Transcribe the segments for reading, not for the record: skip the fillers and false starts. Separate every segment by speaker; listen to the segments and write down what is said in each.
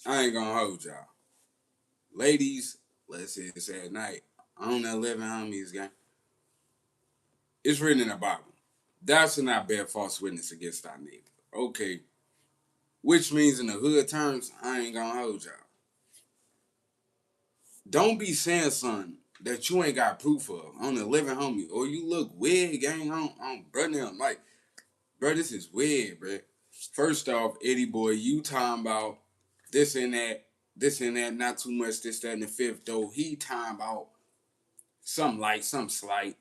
Speaker 1: I ain't gonna hold y'all. Ladies, let's say it's at night. On the 11 homies, gang. It's written in the Bible. Thou shalt not bear false witness against thy neighbor. Okay. Which means in the hood terms, I ain't gonna hold y'all. Don't be saying something that you ain't got proof of on the living homie. Or you look weird, gang, on brother. Like, bro, this is weird, bro. First off, Eddy boy, you talking about this and that, not too much, this, that, and the fifth, though. He talking about something light, something slight.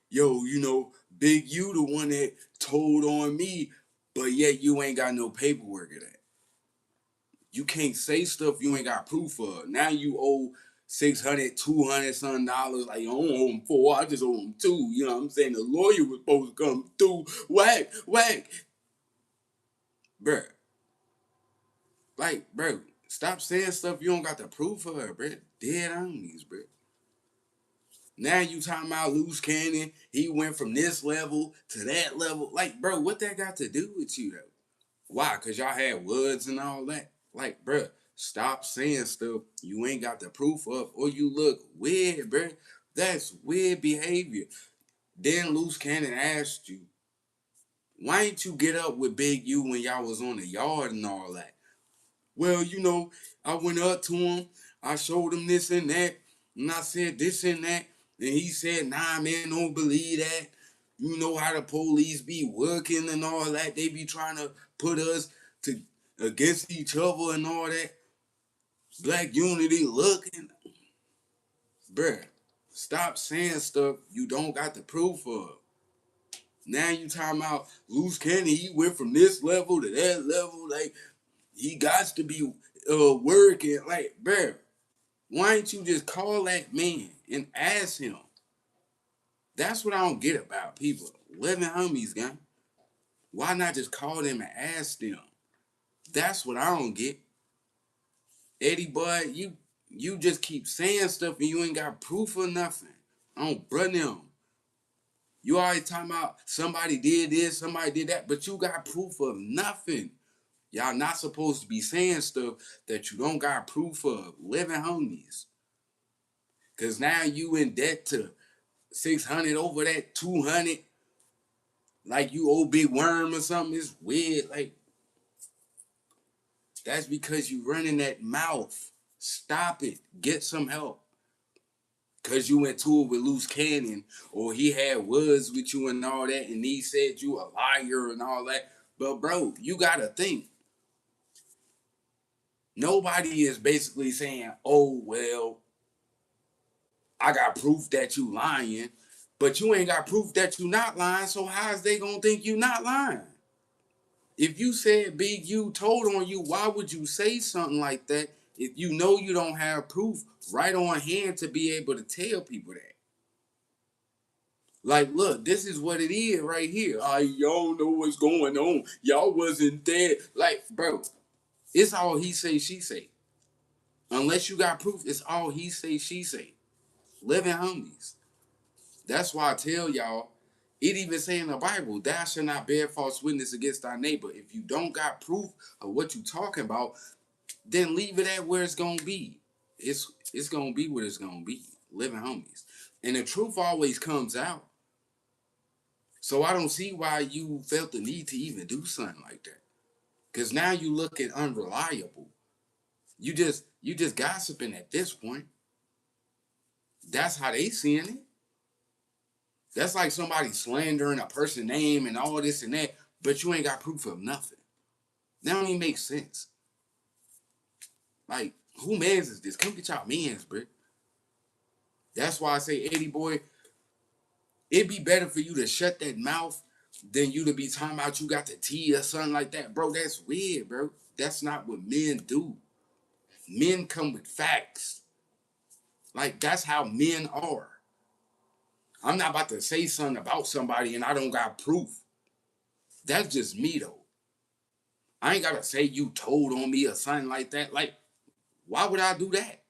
Speaker 1: Yo, Big U the one that told on me, but yet you ain't got no paperwork of that. You can't say stuff you ain't got proof of. Now you owe 600, 200 something dollars. Like, I don't owe him four, I just owe him two. You know what I'm saying? The lawyer was supposed to come through. Whack, whack. Bruh. Like, bro, stop saying stuff you don't got the proof of, bruh. Dead homies, bruh. Now you talking about Luce Cannon. He went from this level to that level. Like, bro, what that got to do with you, though? Why? Because y'all had woods and all that? Like, bro, stop saying stuff you ain't got the proof of or you look weird, bro. That's weird behavior. Then Luce Cannon asked you, why ain't you get up with Big U when y'all was on the yard and all that? Well, I went up to him. I showed him this and that. And I said this and that. And he said, nah, man, don't believe that. You know how the police be working and all that. They be trying to put us to against each other and all that. Black unity looking. Bruh, stop saying stuff you don't got the proof of. Now you talking about Luce Cannon, he went from this level to that level. Like, he got to be working. Like, bruh, why ain't you just call that man and ask him? That's what I don't get about people. Living homies, gang. Why not just call them and ask them? That's what I don't get. Eddy, boy, you just keep saying stuff and you ain't got proof or nothing. I don't run them. You always talking about somebody did this, somebody did that, but you got proof of nothing. Y'all not supposed to be saying stuff that you don't got proof of. Living homies. Cause now you in debt to 600 over that 200. Like you owe Big Worm or something. It's weird. Like, that's because you running that mouth. Stop it. Get some help. Cause you went to it with Luce Cannon, or he had words with you and all that, and he said you a liar and all that. But bro, you gotta think. Nobody is basically saying, oh well, I got proof that you lying, but you ain't got proof that you not lying, so how is they gonna think you not lying? If you said Big U told on you, why would you say something like that if you know you don't have proof right on hand to be able to tell people that? Like, look, this is what it is right here. Y'all know what's going on. Y'all wasn't there. Like, bro, it's all he say, she say. Unless you got proof, it's all he say, she say. Living homies. That's why I tell y'all, it even say in the Bible, thou shalt not bear false witness against thy neighbor. If you don't got proof of what you talking about, then leave it at where it's gonna be. It's gonna be what it's gonna be. Living homies. And the truth always comes out. So I don't see why you felt the need to even do something like that. Cause now you looking unreliable. You just gossiping at this point. That's how they seeing it. That's like somebody slandering a person's name and all this and that, but you ain't got proof of nothing. That don't even make sense. Like, who mans is this? Come get y'all mans, bro. That's why I say, Eddy boy, it'd be better for you to shut that mouth than you to be talking about you got the tea or something like that. Bro, that's weird, bro. That's not what men do. Men come with facts. Like, that's how men are. I'm not about to say something about somebody and I don't got proof. That's just me, though. I ain't gotta say you told on me or something like that. Like, why would I do that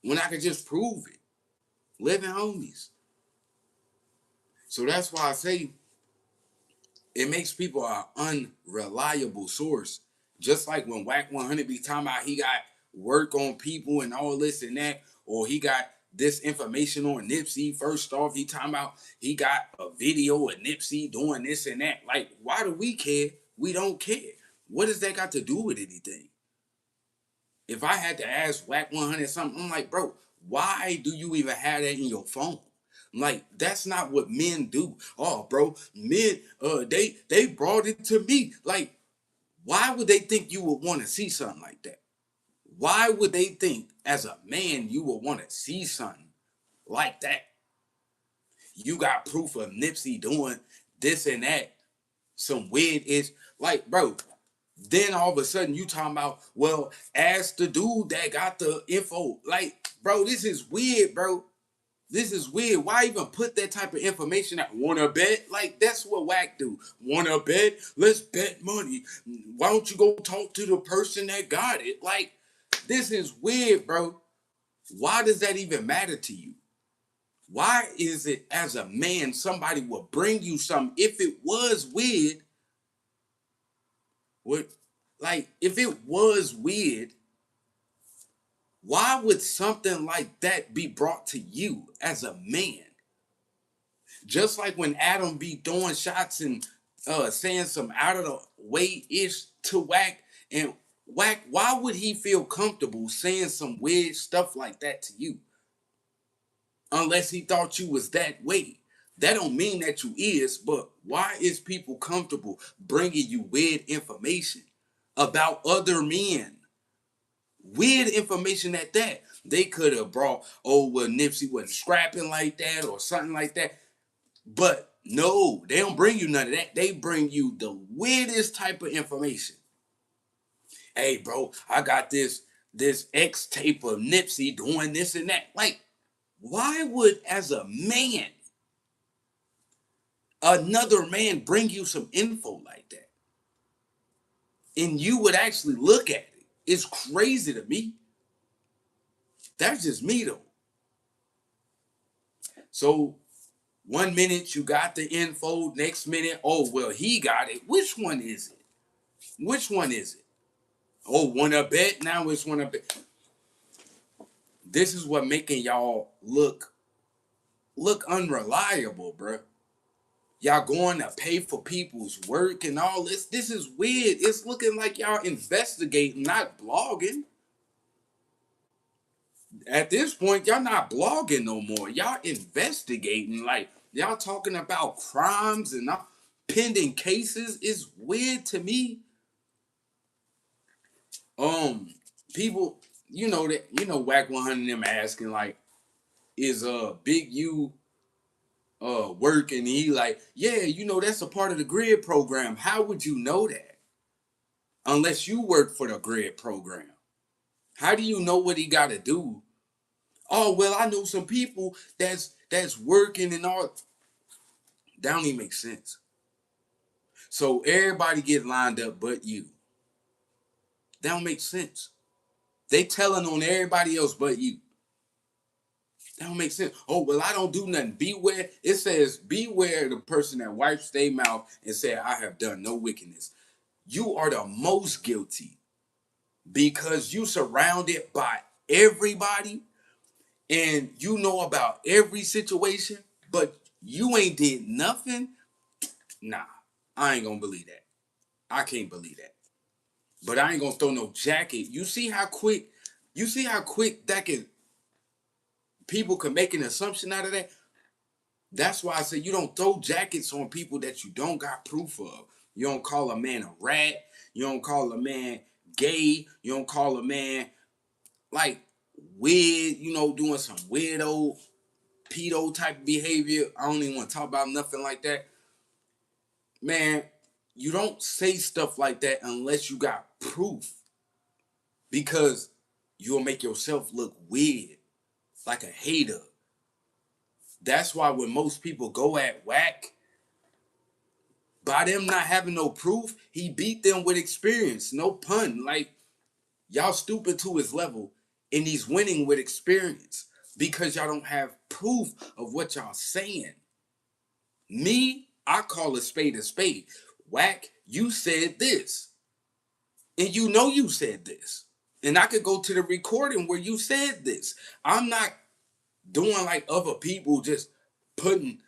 Speaker 1: when I could just prove it? Living homies. So that's why I say it makes people an unreliable source Just like when Whack 100 be talking about he got work on people and all this and that, or he got this information on Nipsey. First off, he talking about he got a video of Nipsey doing this and that. Like, why do we care? We don't care. What does that got to do with anything? If I had to ask Whack 100 something, I'm like, bro, why do you even have that in your phone? I'm like, that's not what men do. Oh, bro, men, they brought it to me. Like, why would they think you would want to see something like that? Why would they think as a man you would want to see something like that? You got proof of Nipsey doing this and that, some weird ish. Like, bro, then all of a sudden you talking about, well, ask the dude that got the info. Like, bro, this is weird, bro. This is weird. Why even put that type of information out? Wanna bet? Like, that's what Whack do. Wanna bet? Let's bet money. Why don't you go talk to the person that got it? Like, this is weird, bro. Why does that even matter to you? Why is it as a man somebody will bring you something if it was weird? What, like, if it was weird, why would something like that be brought to you as a man? Just like when Adam be throwing shots and saying some out of the way ish to Whack, and Whack, why would he feel comfortable saying some weird stuff like that to you? Unless he thought you was that way. That don't mean that you is, but why is people comfortable bringing you weird information about other men? Weird information at that. They could have brought, oh, well, Nipsey wasn't scrapping like that or something like that. But no, they don't bring you none of that. They bring you the weirdest type of information. Hey, bro, I got this X tape of Nipsey doing this and that. Like, why would, as a man, another man bring you some info like that? And you would actually look at it. It's crazy to me. That's just me, though. So, one minute you got the info, next minute, oh, well, he got it. Which one is it? Which one is it? Oh, wanna bet? Now it's wanna bet. This is what making y'all look unreliable, bruh. Y'all going to pay for people's work and all this. This is weird. It's looking like y'all investigating, not blogging. At this point, y'all not blogging no more. Y'all investigating. Like, y'all talking about crimes and pending cases. Is weird to me. People, Whack 100 them asking like, is Big U working? And he like, yeah, that's a part of the grid program. How would you know that unless you work for the grid program? How do you know what he got to do? Oh, well, I know some people that's working and all. That don't even make sense. So everybody get lined up but you. That don't make sense. They telling on everybody else but you. That don't make sense. Oh, well, I don't do nothing. Beware. It says, beware the person that wipes their mouth and say, I have done no wickedness. You are the most guilty because you surrounded by everybody and you know about every situation, but you ain't did nothing. Nah, I ain't gonna believe that. I can't believe that. But I ain't gonna throw no jacket. You see how quick that can, people can make an assumption out of that? That's why I say you don't throw jackets on people that you don't got proof of. You don't call a man a rat. You don't call a man gay. You don't call a man like weird, doing some weirdo, pedo type behavior. I don't even want to talk about nothing like that. Man, you don't say stuff like that unless you got proof. Because you'll make yourself look weird, like a hater. That's why when most people go at Whack, by them not having no proof, he beat them with experience. No pun. Like, y'all stupid to his level, and he's winning with experience because y'all don't have proof of what y'all saying. Me, I call a spade a spade. Whack, you said this. And you know you said this. And I could go to the recording where you said this. I'm not doing like other people just putting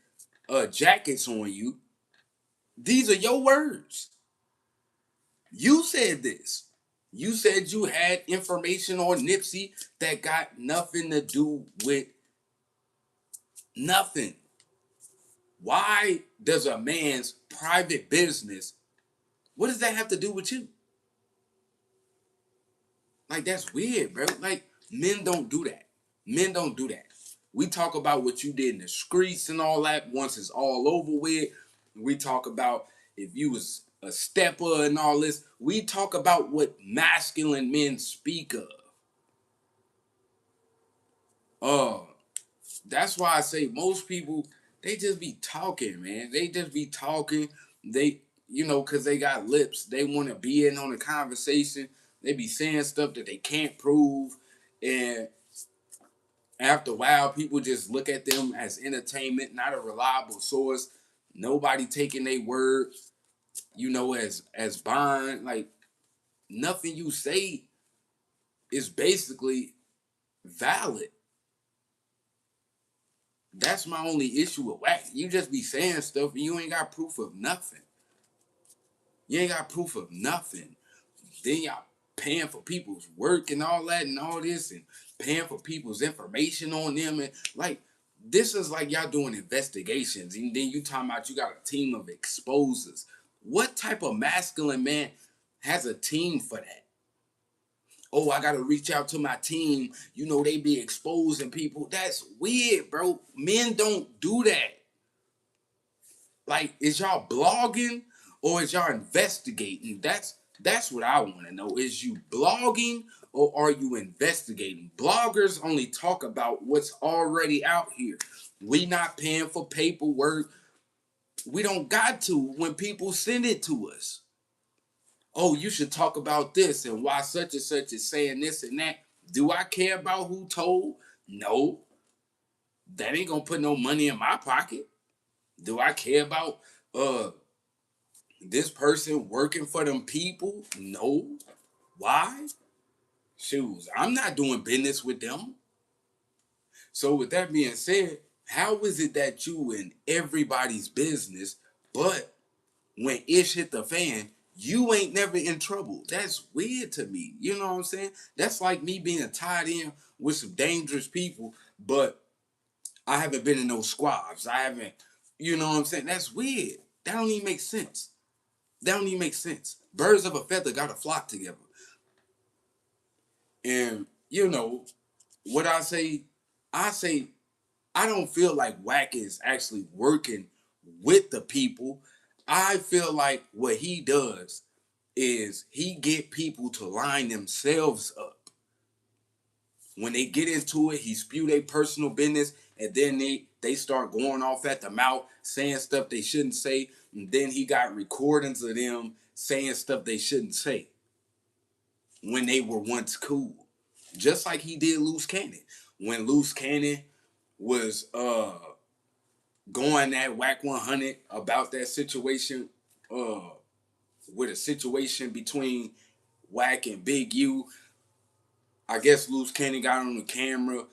Speaker 1: jackets on you. These are your words. You said this. You said you had information on Nipsey that got nothing to do with nothing. Why does a man's private business, what does that have to do with you? Like, that's weird, bro. Like, men don't do that. Men don't do that. We talk about what you did in the streets and all that once it's all over with. We talk about if you was a stepper and all this. We talk about what masculine men speak of. Uh, that's why I say most people, they just be talking, man. They just be talking. They, because they got lips. They want to be in on the conversation. They be saying stuff that they can't prove. And after a while, people just look at them as entertainment, not a reliable source. Nobody taking their word, as bond. Like, nothing you say is basically valid. That's my only issue with Wack. You just be saying stuff and you ain't got proof of nothing. You ain't got proof of nothing. Then y'all paying for people's work and all that and all this and paying for people's information on them. And like, this is like y'all doing investigations. And then you talking about you got a team of exposers. What type of masculine man has a team for that? Oh, I got to reach out to my team. They be exposing people. That's weird, bro. Men don't do that. Like, is y'all blogging or is y'all investigating? That's what I want to know. Is you blogging or are you investigating? Bloggers only talk about what's already out here. We not paying for paperwork. We don't got to when people send it to us. Oh, you should talk about this and why such and such is saying this and that. Do I care about who told? No. That ain't gonna put no money in my pocket. Do I care about this person working for them people? No. Why? Shoes. I'm not doing business with them. So with that being said, how is it that you in everybody's business, but when ish hit the fan, you ain't never in trouble? That's weird to me. You know what I'm saying? That's like me being tied in with some dangerous people, but I haven't been in those squads. I haven't, you know what I'm saying? That's weird. That don't even make sense. That don't even make sense. Birds of a feather gotta flock together. And what I say I don't feel like Wack is actually working with the people. I feel like what he does is he get people to line themselves up. When they get into it, he spew their personal business, and then they start going off at the mouth, saying stuff they shouldn't say, and then he got recordings of them saying stuff they shouldn't say when they were once cool. Just like he did Luce Cannon. When Luce Cannon was going at Wack 100 about that situation, with a situation between Wack and Big U. I guess Luce Cannon got on the camera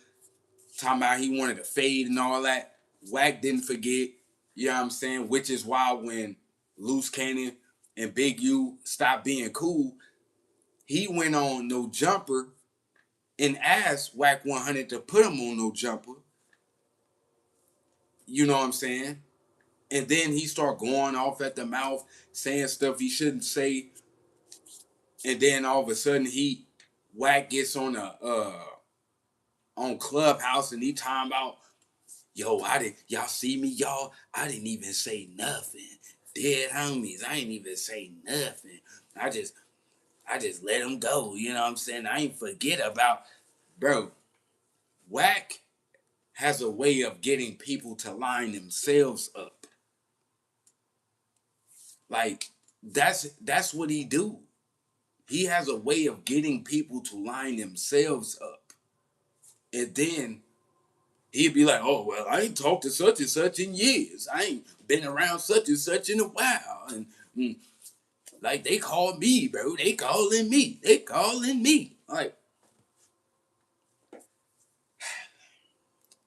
Speaker 1: talking about he wanted to fade and all that. Wack didn't forget, you know what I'm saying? Which is why when Luce Cannon and Big U stopped being cool, he went on No Jumper and asked Wack 100 to put him on No Jumper. You know what I'm saying? And then he start going off at the mouth, saying stuff he shouldn't say. And then all of a sudden Wack gets on on Clubhouse and he talking about, yo, y'all see me, y'all? I didn't even say nothing. Dead homies, I ain't even say nothing. I just let him go. You know what I'm saying? I ain't forget about, bro. Wack has a way of getting people to line themselves up. Like, that's what he do. He has a way of getting people to line themselves up. And then he'd be like, oh, well, I ain't talked to such and such in years. I ain't been around such and such in a while. And Like, they called me, bro. They calling me. They calling me. Like,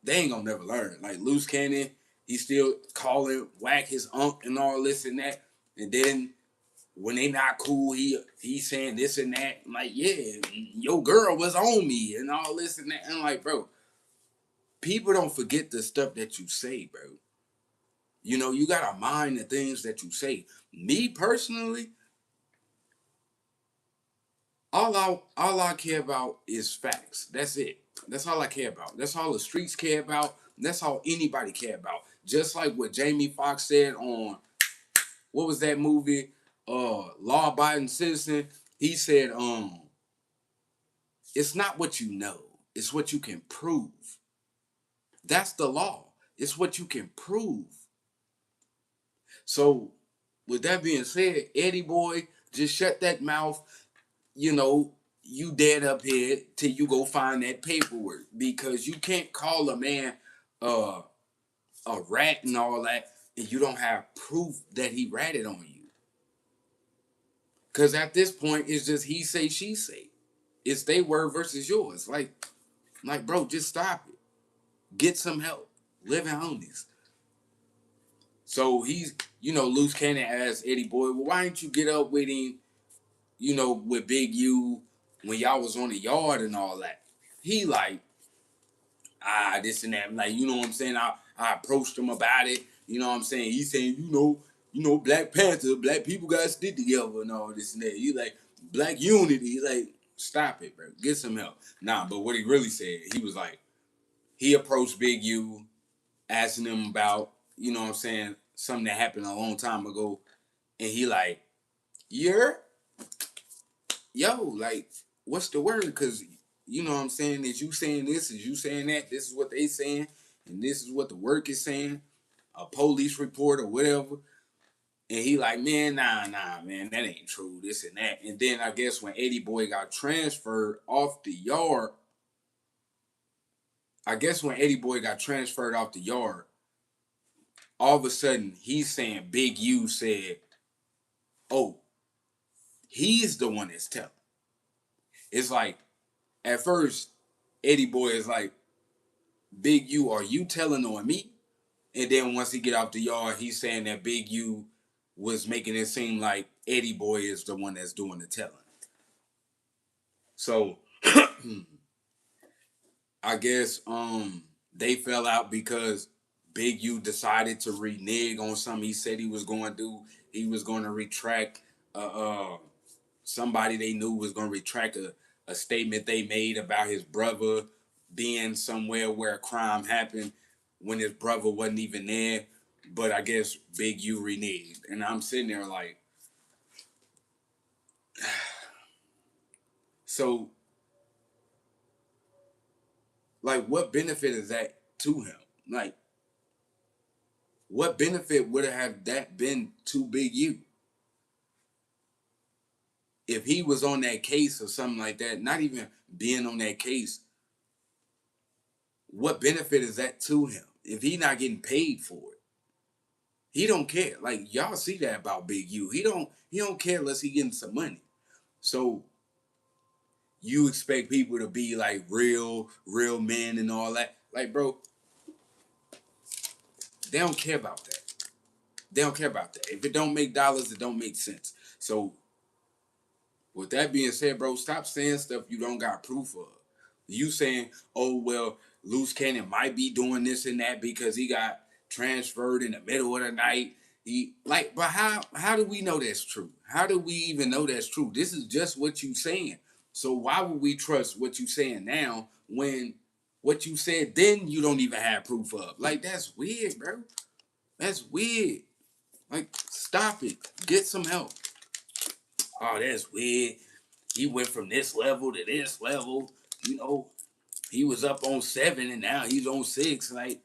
Speaker 1: they ain't gonna never learn. Like, Luce Cannon, he still calling whack his unk and all this and that. And then when they not cool, he saying this and that. I'm like, yeah, your girl was on me and all this and that. And I'm like, bro, people don't forget the stuff that you say, bro. You know, you gotta mind the things that you say. Me personally, all I care about is facts. That's it. That's all I care about. That's all the streets care about. That's all anybody care about. Just like what Jamie Foxx said on, what was that movie? Law Abiding Citizen. He said, it's not what you know, it's what you can prove. That's the law. It's what you can prove. So, with that being said, Eddy boy, just shut that mouth. You know, you dead up here till you go find that paperwork, because you can't call a man uh, a rat and all that, and you don't have proof that he ratted on you. Because at this point, it's just he say, she say. It's their word versus yours. Like, bro, just stop it. Get some help. Live in homies. So he's, Luce Cannon asked Eddy boy, well, why didn't you get up with him, with Big U when y'all was on the yard and all that? He like, this and that. I'm like, you know what I'm saying? I approached him about it. You know what I'm saying? He's saying, Black Panther, black people gotta stick together and all this and that. He like, black unity. He's like, stop it, bro. Get some help. Nah, but what he really said, he was like, he approached Big U, asking him about, you know what I'm saying, something that happened a long time ago. And he like, you're, like, what's the word? Because, you know what I'm saying, is you saying this, is you saying that, this is what they saying, and this is what the work is saying, a police report or whatever. And he like, man, nah, man, that ain't true, this and that. And then I guess when Eddy boy got transferred off the yard, all of a sudden he's saying Big U said, oh, he's the one that's telling. It's like, at first, Eddy boy is like, Big U, are you telling on me? And then once he get off the yard, he's saying that Big U was making it seem like Eddy boy is the one that's doing the telling. So I guess they fell out because Big U decided to renege on something he said he was going to do. He was going to retract. Somebody they knew was going to retract a statement they made about his brother being somewhere where a crime happened when his brother wasn't even there. But I guess Big U reneged. And I'm sitting there like, so, like, what benefit is that to him? Like, what benefit would have that been to Big U? If he was on that case or something like that, not even being on that case, what benefit is that to him? If he not getting paid for it, he don't care. Like, y'all see that about Big U. He don't care unless he getting some money. So you expect people to be like real men and all that. Like, bro, they don't care about that. They don't care about that. If it don't make dollars, it don't make sense. So with that being said, bro, stop saying stuff you don't got proof of. You saying, oh, well, Luce Cannon might be doing this and that because he got transferred in the middle of the night. But how do we know that's true? How do we even know that's true? This is just what you saying. So why would we trust what you saying now when what you said then you don't even have proof of? Like, that's weird, bro. That's weird. Like, stop it. Get some help. Oh, that's weird. He went from this level to this level. He was up on 7 and now he's on 6. Like,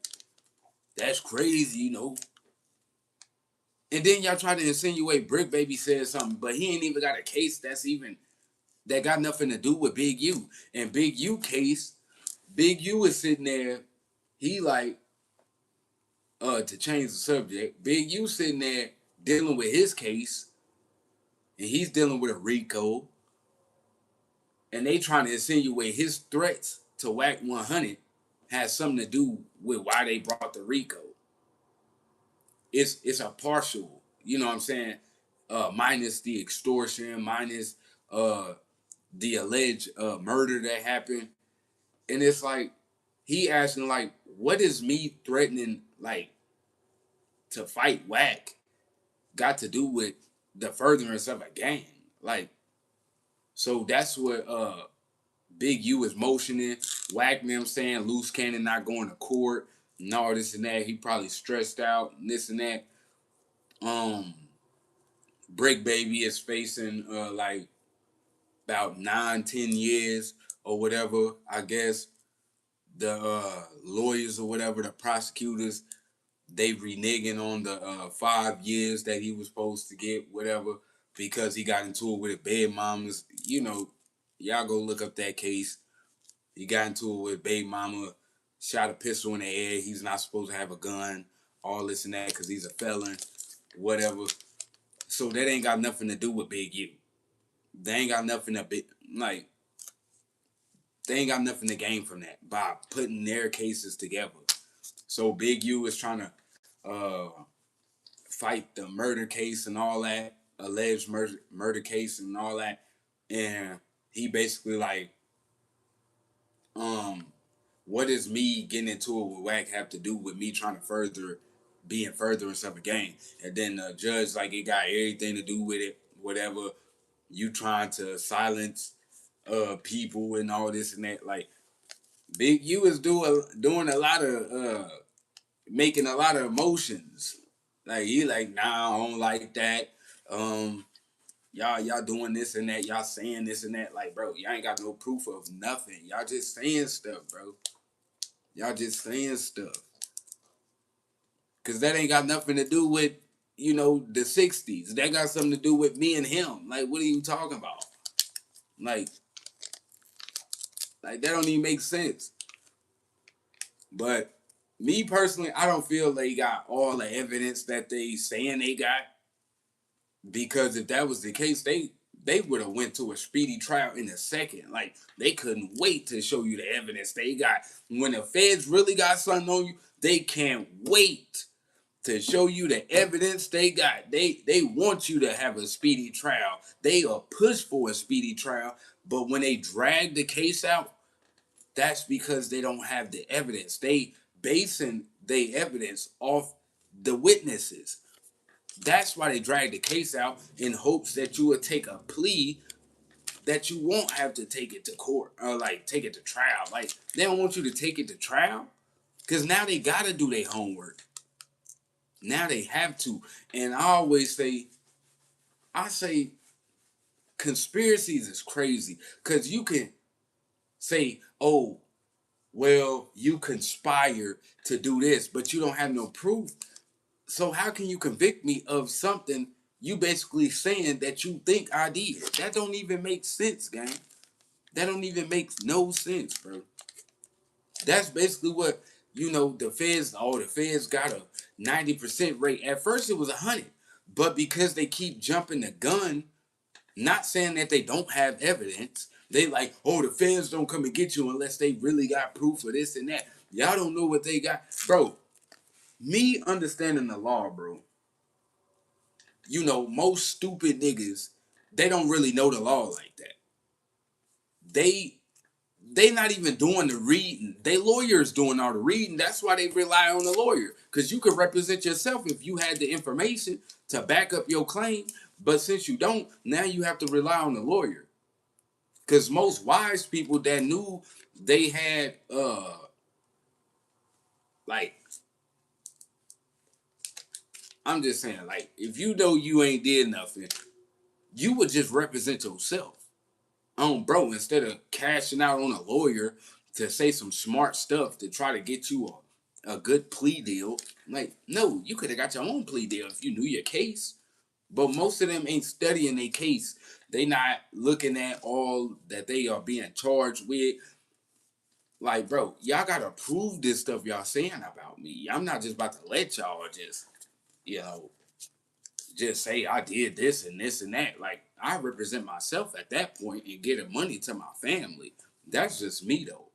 Speaker 1: that's crazy. And then y'all try to insinuate Brick Baby said something, but he ain't even got a case that got nothing to do with Big U. And Big U case, Big U is sitting there, he like, to change the subject, Big U sitting there dealing with his case, and he's dealing with a RICO, and they trying to insinuate his threats to Whack 100 has something to do with why they brought the RICO. It's a partial, you know what I'm saying? Minus the extortion, minus uh, the alleged murder that happened, and it's like he asking like, what is me threatening like to fight Whack got to do with the furtherance of a gang? Like, so that's what Big U is motioning. Whack them saying Luce Cannon not going to court and all this and that. He probably stressed out and this and that. Brick Baby is facing like about 9-10 years or whatever. I guess the lawyers or whatever, the prosecutors, they reneging on the 5 years that he was supposed to get, whatever, because he got into it with a baby mamas. You know, y'all go look up that case. He got into it with baby mama, shot a pistol in the air. He's not supposed to have a gun, all this and that, because he's a felon, whatever. So that ain't got nothing to do with Big U. They ain't got nothing to be like. They ain't got nothing to gain from that by putting their cases together. So Big U is trying to fight the murder case and all that, alleged murder case and all that, and he basically like, what does me getting into it with Whack have to do with me trying to be in furtherance of a game? And then the judge like, it got everything to do with it, whatever. You trying to silence people and all this and that. Like Big U is doing a lot of making a lot of emotions. Like he like, nah, I don't like that. Y'all doing this and that. Y'all saying this and that. Like, bro, y'all ain't got no proof of nothing. Y'all just saying stuff, bro. Y'all just saying stuff. Cause that ain't got nothing to do with, you know, the 60s. That got something to do with me and him. Like, what are you talking about? Like that don't even make sense. But me personally, I don't feel they got all the evidence that they saying they got. Because if that was the case, they would have went to a speedy trial in a second. Like they couldn't wait to show you the evidence they got. When the feds really got something on you, they can't wait to show you the evidence they got. They want you to have a speedy trial. They are push for a speedy trial, but when they drag the case out, that's because they don't have the evidence. They basing their evidence off the witnesses. That's why they drag the case out in hopes that you will take a plea that you won't have to take it to court or like take it to trial. Like they don't want you to take it to trial because now they gotta do their homework. Now they have to. And I say conspiracies is crazy because you can say, oh, well, you conspired to do this, but you don't have no proof. So how can you convict me of something you basically saying that you think I did? That don't even make sense, gang. That don't even make no sense, bro. That's basically what, you know, the feds got a 90% rate. At first it was 100, but because they keep jumping the gun, not saying that they don't have evidence, they like, oh, the feds don't come and get you unless they really got proof of this and that. Y'all don't know what they got. Bro, me understanding the law, bro, you know, most stupid niggas, they don't really know the law like that. They not even doing the reading. They lawyers doing all the reading. That's why they rely on the lawyer. Because you could represent yourself if you had the information to back up your claim. But since you don't, now you have to rely on the lawyer. Because most wise people that knew they had like, I'm just saying, like, if you know you ain't did nothing, you would just represent yourself. Bro, instead of cashing out on a lawyer to say some smart stuff to try to get you a good plea deal, like, no, you could have got your own plea deal if you knew your case. But most of them ain't studying their case. They not looking at all that they are being charged with. Like, bro, y'all gotta prove this stuff y'all saying about me. I'm not just about to let y'all just, you know, just say I did this and this and that. Like, I represent myself at that point and get money to my family. That's just me though.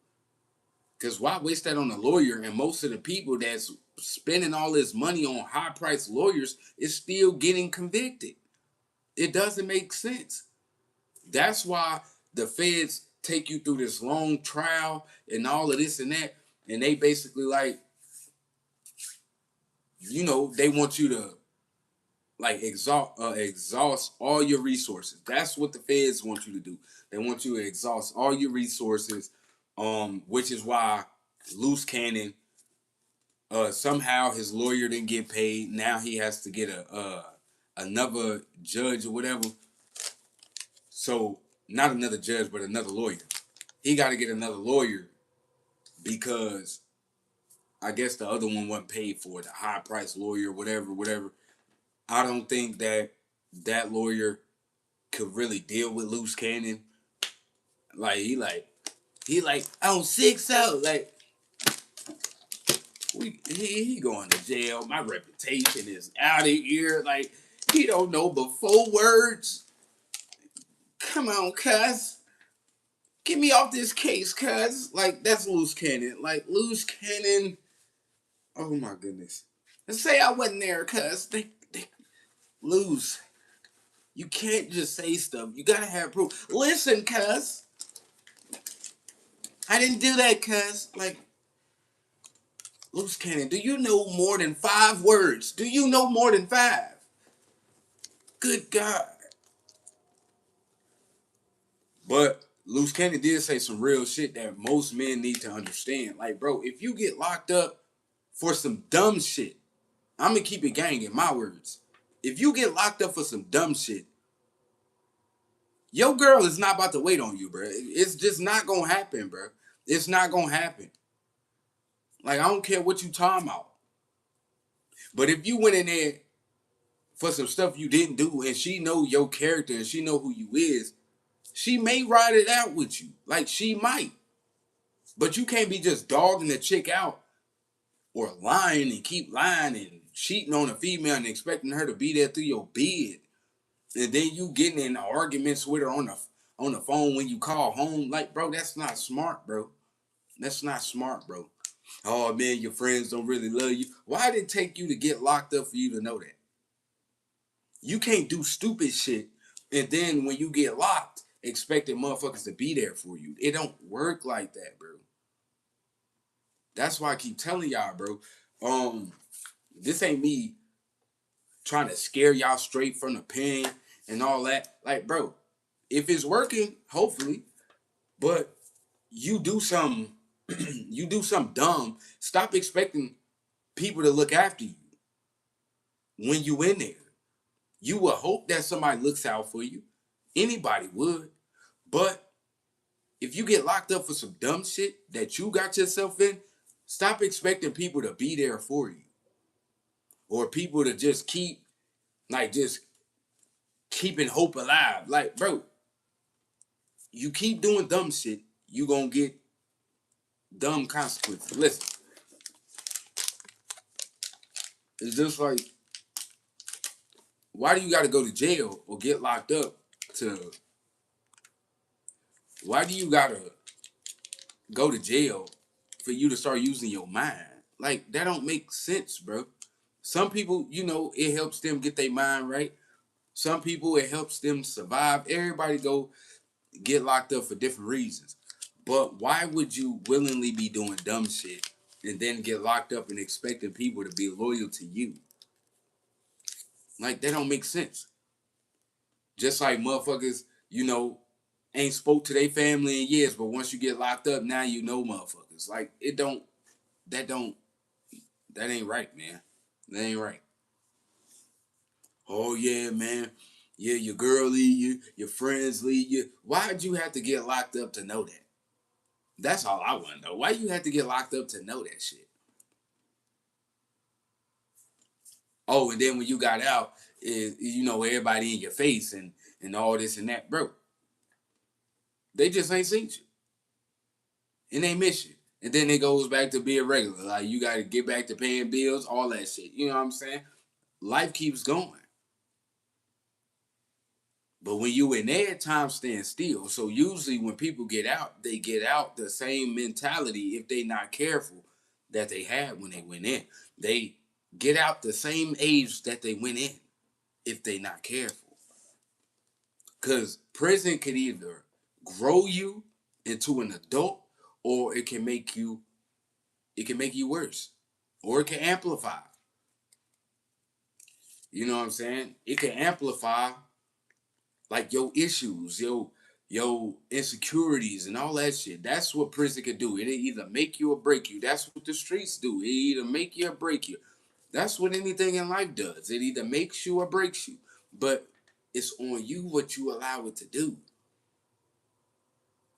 Speaker 1: Cause why waste that on a lawyer? And most of the people that's spending all this money on high priced lawyers is still getting convicted. It doesn't make sense. That's why the feds take you through this long trial and all of this and that. And they basically like, they want you to like exhaust all your resources. That's what the feds want you to do. They want you to exhaust all your resources, which is why Luce Cannon, somehow his lawyer didn't get paid. Now he has to get another judge or whatever. So not another judge, but another lawyer. He got to get another lawyer because I guess the other one wasn't paid for it. The high price lawyer, whatever. I don't think that lawyer could really deal with Luce Cannon. Like he like on 6-0. Like he going to jail. My reputation is out of here. Like he don't know but 4 words. Come on, cuz. Get me off this case, cuz. Like that's Luce Cannon. Like Luce Cannon. Oh my goodness. Let's say I wasn't there, cuz. They lose. You can't just say stuff. You gotta have proof. Listen, cuz. I didn't do that, cuz. Like, Luce Cannon, do you know more than 5 words? Do you know more than 5? Good God. But Luce Cannon did say some real shit that most men need to understand. Like, bro, if you get locked up for some dumb shit, I'm gonna keep it gang in my words. If you get locked up for some dumb shit, your girl is not about to wait on you, bro. It's just not gonna happen, bro. It's not gonna happen. Like, I don't care what you talking about. But if you went in there for some stuff you didn't do and she know your character and she know who you is, she may ride it out with you. Like, she might. But you can't be just dogging the chick out or lying and keep lying and cheating on a female and expecting her to be there through your bed. And then you getting in arguments with her on the phone when you call home. Like, bro, that's not smart, bro. That's not smart, bro. Oh, man, your friends don't really love you. Why did it take you to get locked up for you to know that? You can't do stupid shit and then when you get locked, expecting motherfuckers to be there for you. It don't work like that, bro. That's why I keep telling y'all, bro. This ain't me trying to scare y'all straight from the pen and all that. Like, bro, if it's working, hopefully, but you do something, you do something dumb. Stop expecting people to look after you when you in there. You will hope that somebody looks out for you. Anybody would. But if you get locked up for some dumb shit that you got yourself in, stop expecting people to be there for you. Or people to just just keeping hope alive. Like, bro, you keep doing dumb shit, you gonna get dumb consequences. Listen, it's just like, why do you gotta go to jail or get locked up why do you gotta go to jail for you to start using your mind? Like, that don't make sense, bro. Some people, it helps them get their mind right. Some people, it helps them survive. Everybody go get locked up for different reasons. But why would you willingly be doing dumb shit and then get locked up and expecting people to be loyal to you? Like, that don't make sense. Just like motherfuckers, ain't spoke to their family in years, but once you get locked up, now you know motherfuckers. Like, that ain't right, man. That ain't right. Oh, yeah, man. Yeah, your girl leave you, your friends leave you. Why'd you have to get locked up to know that? That's all I want to know. Why you had to get locked up to know that shit? Oh, and then when you got out, everybody in your face and all this and that. Bro, they just ain't seen you. And they miss you. And then it goes back to being regular. Like, you got to get back to paying bills, all that shit. You know what I'm saying? Life keeps going. But when you in there, time stands still. So usually when people get out, they get out the same mentality if they not careful that they had when they went in. They get out the same age that they went in if they not careful. Cause prison can either grow you into an adult or it can make you worse. Or it can amplify. You know what I'm saying? It can amplify like your issues, your insecurities and all that shit. That's what prison can do. It either make you or break you. That's what the streets do. It either make you or break you. That's what anything in life does. It either makes you or breaks you. But it's on you what you allow it to do.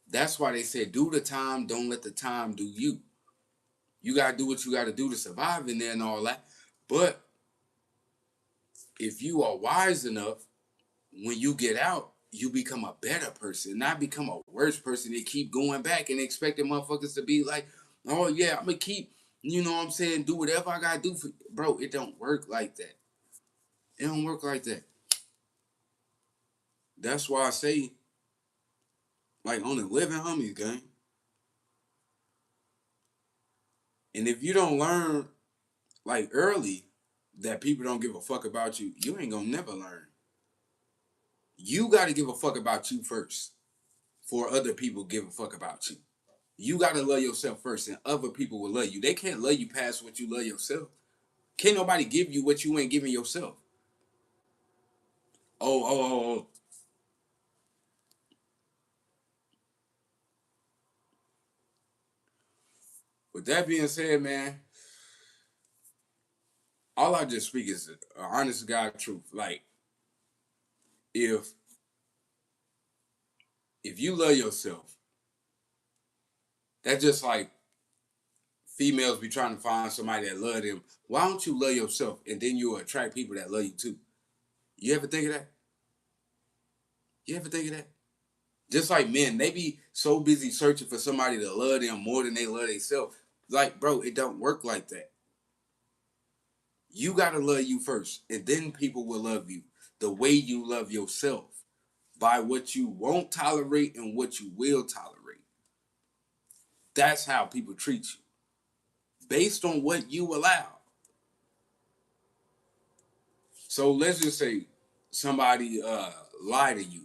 Speaker 1: That's why they said do the time, don't let the time do you. You gotta do what you gotta do to survive in there and all that. But if you are wise enough, when you get out, you become a better person, not become a worse person. They keep going back and expecting motherfuckers to be like, oh yeah, I'm gonna keep, you know what I'm saying, do whatever I gotta do for you. Bro, it don't work like that. It don't work like that. That's why I say, like on the living homies gang. And if you don't learn like early that people don't give a fuck about you, you ain't gonna never learn. You gotta give a fuck about you first for other people give a fuck about you. You gotta love yourself first, and other people will love you. They can't love you past what you love yourself. Can't nobody give you what you ain't giving yourself. Oh. With that being said, man, all I just speak is honest to God truth. Like, if you love yourself, that's just like females be trying to find somebody that love them. Why don't you love yourself and then you'll attract people that love you too? You ever think of that? You ever think of that? Just like men, they be so busy searching for somebody to love them more than they love themselves. Like, bro, it don't work like that. You gotta love you first, and then people will love you the way you love yourself by what you won't tolerate and what you will tolerate. That's how people treat you based on what you allow. So let's just say somebody lie to you.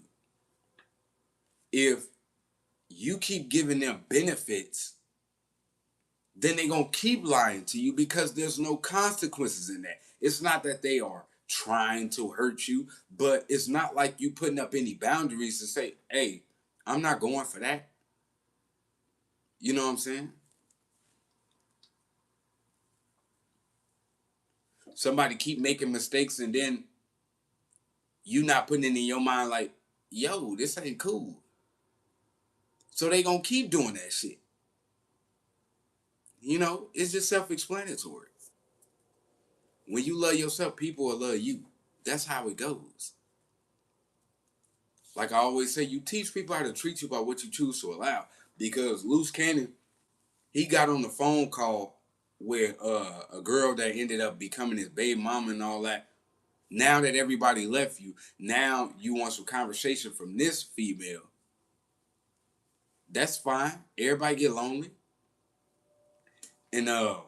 Speaker 1: If you keep giving them benefits, then they're going to keep lying to you because there's no consequences in that. It's not that they are trying to hurt you, but it's not like you putting up any boundaries to say, hey, I'm not going for that. You know what I'm saying? Somebody keep making mistakes and then you not putting it in your mind like, yo, this ain't cool. So they going to keep doing that shit. You know, it's just self-explanatory. When you love yourself, people will love you. That's how it goes. Like I always say, you teach people how to treat you by what you choose to allow. Because Luce Cannon, he got on the phone call with a girl that ended up becoming his baby mama and all that. Now that everybody left you, now you want some conversation from this female. That's fine. Everybody get lonely. And now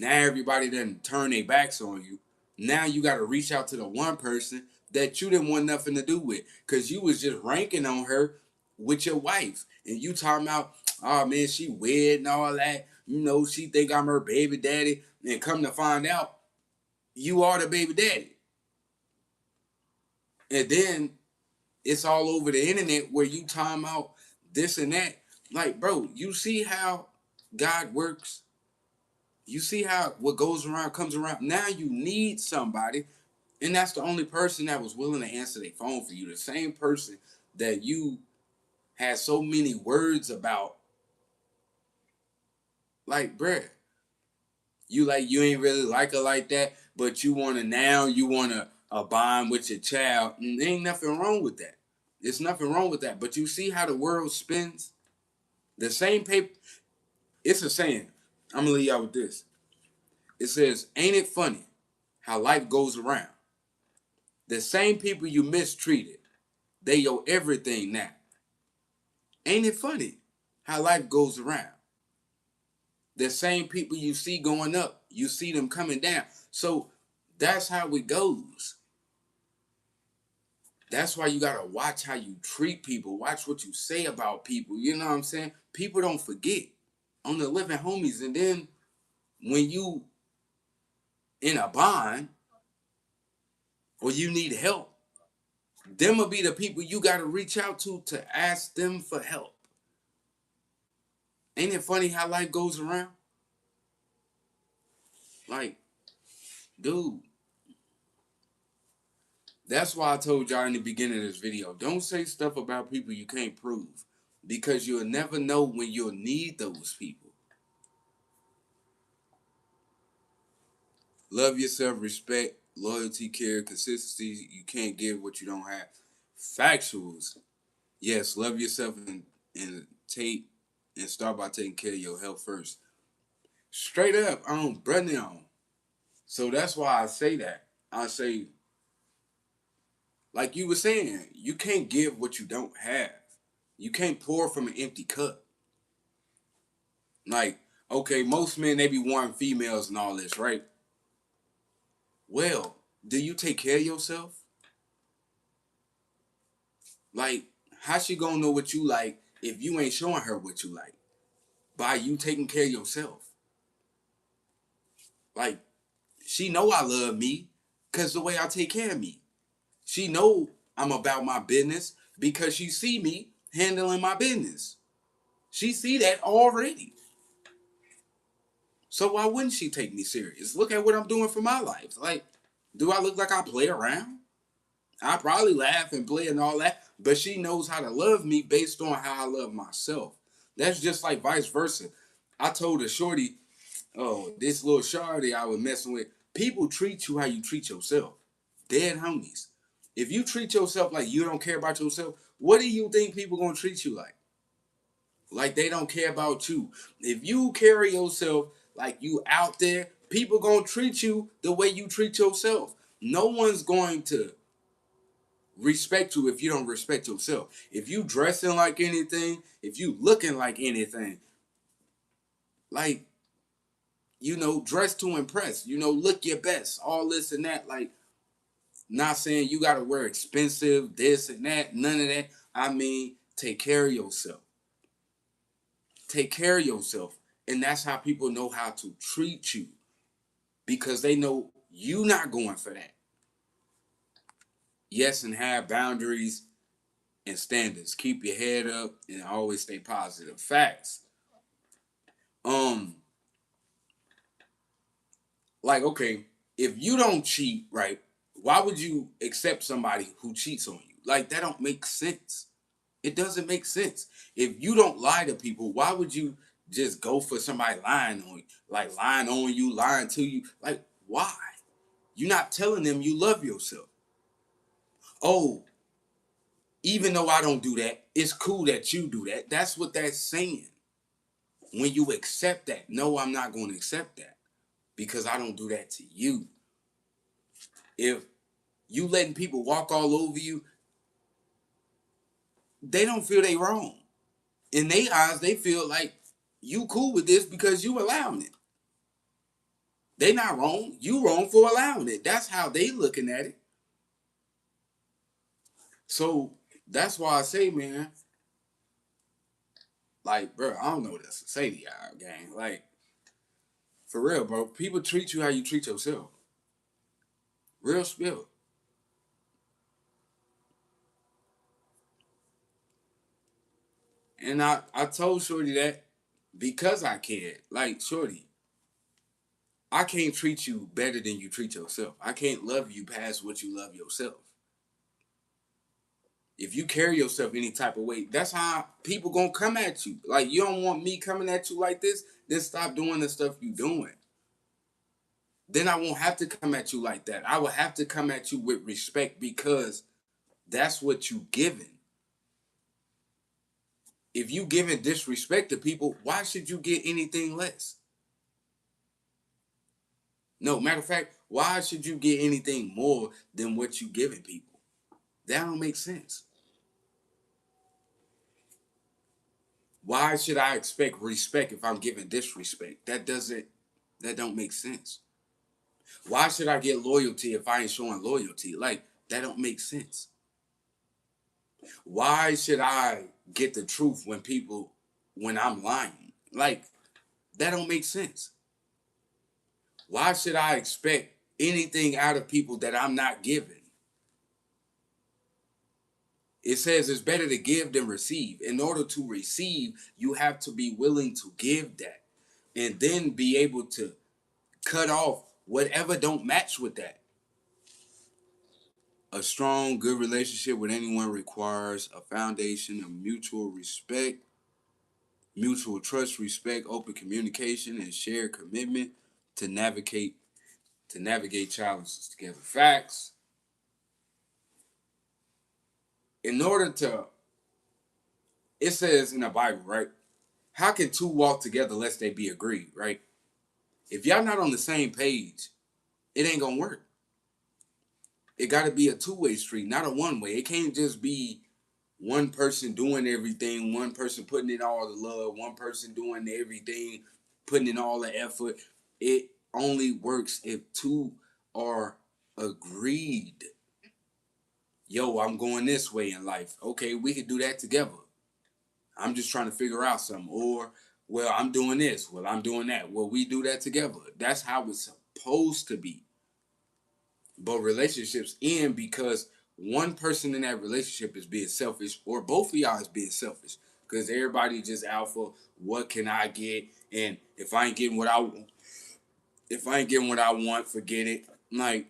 Speaker 1: everybody done turn their backs on you. Now you got to reach out to the one person that you didn't want nothing to do with, because you was just ranking on her with your wife, and you talking about, oh man, she weird and all that. You know, she think I'm her baby daddy, and come to find out, you are the baby daddy. And then it's all over the internet where you talking about this and that. Like, bro, you see how God works? You see how what goes around comes around. Now you need somebody, and that's the only person that was willing to answer their phone for you. The same person that you had so many words about. Like, bruh, you ain't really like her like that, but you wanna bond with your child. And there ain't nothing wrong with that. There's nothing wrong with that. But you see how the world spins? The same paper. It's a saying. I'm gonna leave y'all with this. It says, ain't it funny how life goes around? The same people you mistreated They your everything now. Ain't it funny how life goes around? The same people you see going up, you see them coming down. So that's how it goes. That's why you gotta watch how you treat people, watch what you say about people. You know what I'm saying? People don't forget on the living homies, and then when you in a bind or you need help, them will be the people you gotta reach out to ask them for help. Ain't it funny how life goes around? Like, dude, that's why I told y'all in the beginning of this video, don't say stuff about people you can't prove, because you'll never know when you'll need those people. Love yourself, respect, loyalty, care, consistency. You can't give what you don't have. Factuals. Yes, love yourself and take and start by taking care of your health first. Straight up, brother on. So that's why I say that. I say, like you were saying, you can't give what you don't have. You can't pour from an empty cup. Like, okay, most men, they be wanting females and all this, right? Well, do you take care of yourself? Like, how she gonna know what you like if you ain't showing her what you like? By you taking care of yourself. Like, she know I love me because the way I take care of me. She know I'm about my business because she see me handling my business. She see that already. So why wouldn't she take me serious? Look at what I'm doing for my life. Like, do I look like I play around? I probably laugh and play and all that, but she knows how to love me based on how I love myself. That's just like vice versa. I told a shorty, oh, this little shorty I was messing with, people treat you how you treat yourself. Dead homies. If you treat yourself like you don't care about yourself, what do you think people gonna treat you like? Like they don't care about you. If you carry yourself like you out there, people gonna treat you the way you treat yourself. No one's going to respect you if you don't respect yourself. If you dressing like anything, if you looking like anything, like, dress to impress, look your best, all this and that. Like, not saying you gotta wear expensive, this and that, none of that. I mean, take care of yourself. Take care of yourself. And that's how people know how to treat you. Because they know you not going for that. Yes, and have boundaries and standards. Keep your head up and always stay positive. Facts. Um, like, okay, if you don't cheat, right, why would you accept somebody who cheats on you? Like, that don't make sense. It doesn't make sense. If you don't lie to people, why would you just go for somebody lying on you? Like, lying on you, lying to you. Like, why? You're not telling them you love yourself. Oh, even though I don't do that, it's cool that you do that. That's what that's saying. When you accept that, no, I'm not going to accept that because I don't do that to you. If you letting people walk all over you, they don't feel they wrong. In their eyes, they feel like you cool with this because you allowing it. They not wrong. You wrong for allowing it. That's how they looking at it. So that's why I say, man, like, bro, I don't know what else to say to y'all, gang. Like, for real, bro. People treat you how you treat yourself. Real spill. And I told Shorty that because I cared. Like, Shorty, I can't treat you better than you treat yourself. I can't love you past what you love yourself. If you carry yourself any type of way, that's how people gonna come at you. Like, you don't want me coming at you like this, then stop doing the stuff you doing. Then I won't have to come at you like that. I will have to come at you with respect because that's what you giving. If you giving disrespect to people, why should you get anything less? No, matter of fact, why should you get anything more than what you giving people? That don't make sense. Why should I expect respect if I'm giving disrespect? That don't make sense. Why should I get loyalty if I ain't showing loyalty? Like, that don't make sense. Why should I get the truth when I'm lying? Like, that don't make sense. Why should I expect anything out of people that I'm not giving? It says it's better to give than receive. In order to receive, you have to be willing to give that and then be able to cut off whatever don't match with that. A strong, good relationship with anyone requires a foundation of mutual respect, mutual trust, respect, open communication, and shared commitment to navigate challenges together. Facts. In order to, it says in the Bible, right? How can two walk together lest they be agreed, right? If y'all not on the same page, it ain't gonna work. It gotta be a two-way street, not a one-way. It can't just be one person doing everything, one person putting in all the love, one person doing everything, putting in all the effort. It only works if two are agreed. Yo, I'm going this way in life. Okay, we can do that together. I'm just trying to figure out something. Or, well, I'm doing this. Well, I'm doing that. Well, we do that together. That's how it's supposed to be. But relationships end because one person in that relationship is being selfish, or both of y'all is being selfish. Because everybody just out for what can I get, and if I ain't getting what I want, forget it. Like,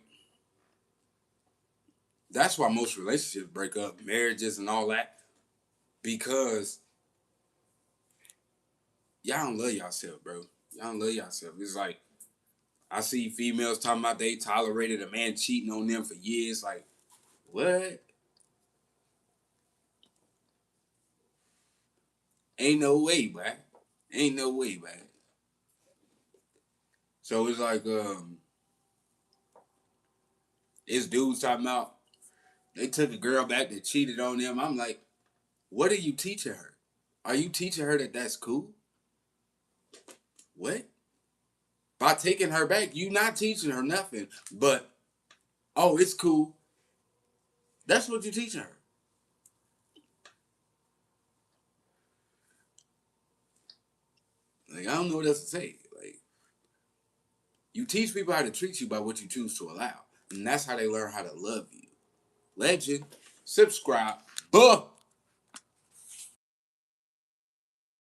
Speaker 1: that's why most relationships break up, marriages and all that, because y'all don't love yourself, bro. Y'all don't love yourself. It's like I see females talking about they tolerated a man cheating on them for years. Like, what? Ain't no way, man. Ain't no way, man. So it's like, it's dudes talking about they took a girl back that cheated on them. I'm like, what are you teaching her? Are you teaching her that that's cool? What? By taking her back, you not teaching her nothing. But, oh, it's cool. That's what you're teaching her. Like, I don't know what else to say. Like, you teach people how to treat you by what you choose to allow. And that's how they learn how to love you. Legend, subscribe. Buh!